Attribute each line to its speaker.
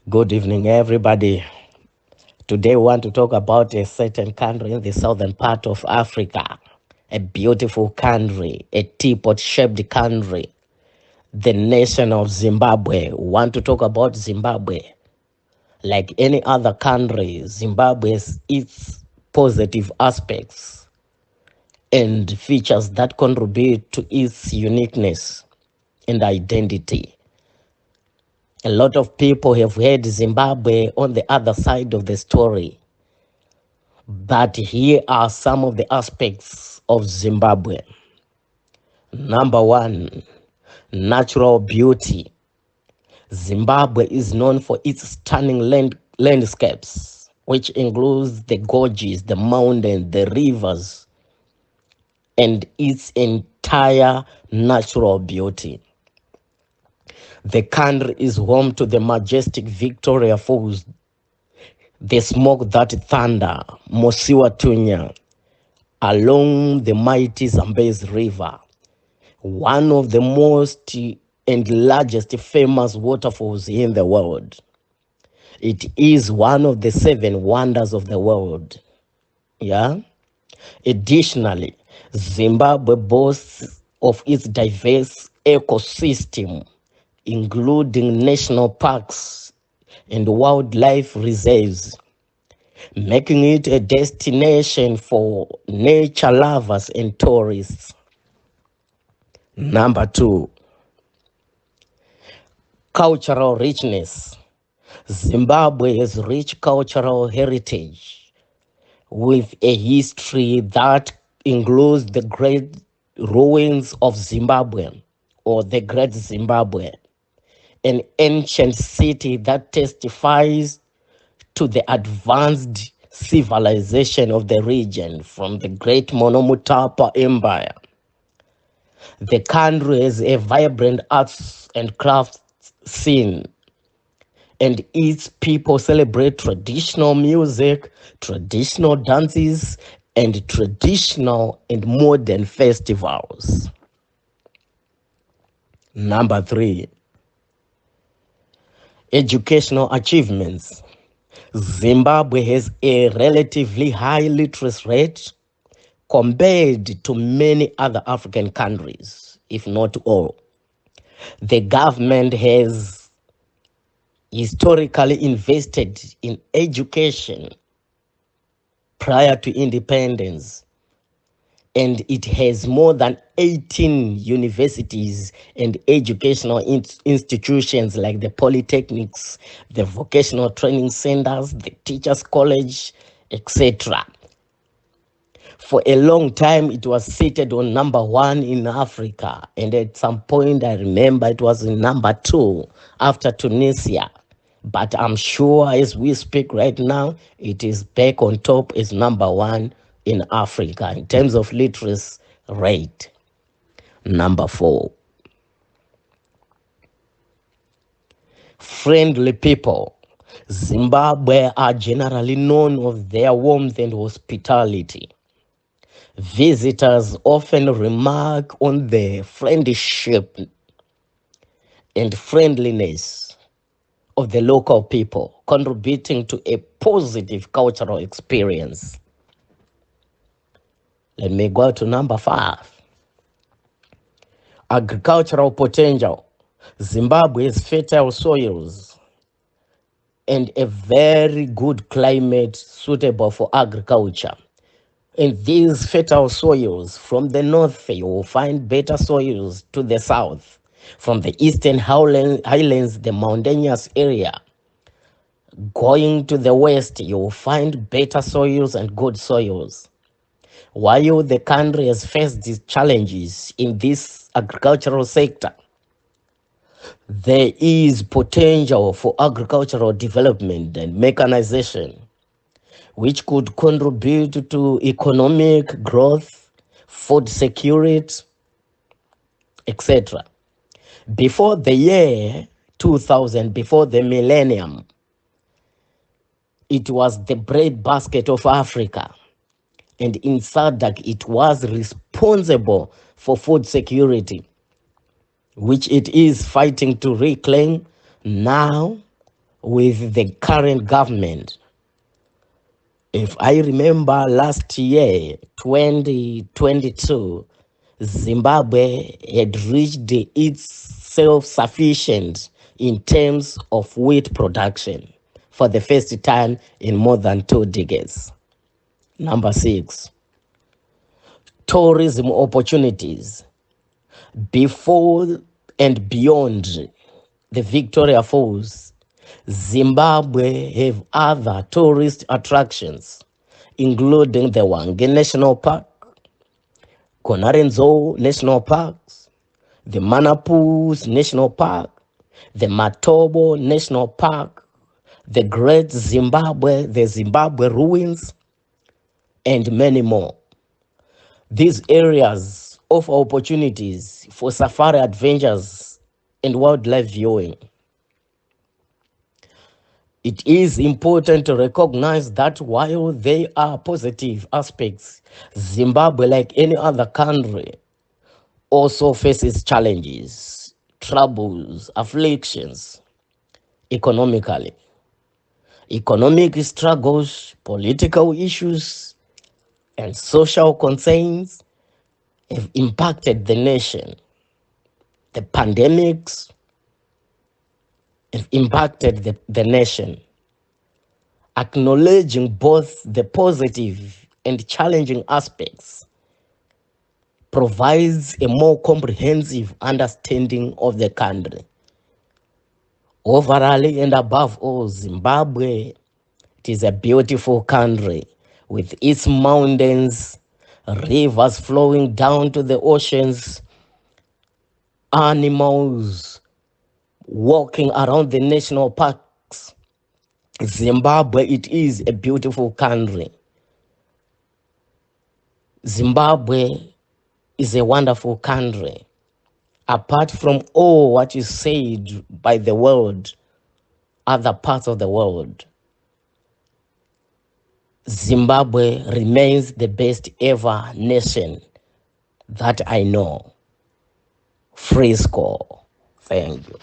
Speaker 1: Good evening, everybody. Today, we want to talk about a certain country in the southern part of Africa, a beautiful country, a teapot shaped country, the nation of Zimbabwe. We want to talk about Zimbabwe. Like any other country, Zimbabwe has its positive aspects and features that contribute to its uniqueness and identity. A lot of people have heard Zimbabwe on the other side of the story. But here are some of the aspects of Zimbabwe. Number one, natural beauty. Zimbabwe is known for its stunning landscapes, which includes the gorges, the mountains, the rivers, and its entire natural beauty. The country is home to the majestic Victoria Falls, the smoke that thunder, Mosiwa Tunya, along the mighty Zambezi River, one of the most and largest famous waterfalls in the world. It is one of the 7 wonders of the world. Yeah. Additionally, Zimbabwe boasts of its diverse ecosystem, including national parks and wildlife reserves, making it a destination for nature lovers and tourists. Number 2, cultural richness. Zimbabwe has rich cultural heritage with a history that includes the great ruins of Zimbabwe or the Great Zimbabwe, an ancient city that testifies to the advanced civilization of the region from the great Monomotapa Empire. The country has a vibrant arts and crafts scene, and its people celebrate traditional music, traditional dances, and traditional and modern festivals. Number 3, educational achievements. Zimbabwe has a relatively high literacy rate compared to many other African countries, if not all. The government has historically invested in education prior to independence, and it has more than 18 universities and educational institutions like the polytechnics, the vocational training centers, the teachers' college, etc. For a long time, it was seated on number 1 in Africa, and at some point, I remember it was in number 2 after Tunisia. But I'm sure as we speak right now, it is back on top as number 1 in Africa in terms of literacy rate. Number 4, friendly people. Zimbabwe are generally known for their warmth and hospitality. Visitors often remark on the friendship and friendliness of the local people, contributing to a positive cultural experience. Let me go to number 5. Agricultural potential. Zimbabwe has fertile soils and a very good climate suitable for agriculture. In these fertile soils, from the north, you will find better soils to the south. From the eastern highlands, the mountainous area, going to the west, you will find better soils and good soils. While the country has faced these challenges in this agricultural sector, there is potential for agricultural development and mechanization, which could contribute to economic growth, food security, etc. Before the year 2000, before the millennium, it was the breadbasket of Africa. And in SADC, it was responsible for food security, which it is fighting to reclaim now with the current government. If I remember last year, 2022, Zimbabwe had reached its self-sufficient in terms of wheat production for the first time in more than 2 decades. Number 6, tourism opportunities. Before and beyond the Victoria Falls, Zimbabwe have other tourist attractions, including the Hwange National Park, Konarenzo National Parks, the Manapus National Park, the Matobo National Park, the Great Zimbabwe, the Zimbabwe Ruins, and many more. These areas offer opportunities for safari adventures and wildlife viewing. It is important to recognize that while there are positive aspects, Zimbabwe, like any other country, also faces challenges, troubles, afflictions economically. Economic struggles, political issues, and social concerns have impacted the nation. The pandemics have impacted the nation. Acknowledging both the positive and challenging aspects provides a more comprehensive understanding of the country. Overall and above all, Zimbabwe, it is a beautiful country with its mountains, rivers flowing down to the oceans, animals walking around the national parks. Zimbabwe, it is a beautiful country. Zimbabwe is a wonderful country. Apart from all what is said by the world, other parts of the world, Zimbabwe remains the best ever nation that I know. Free score. Thank you.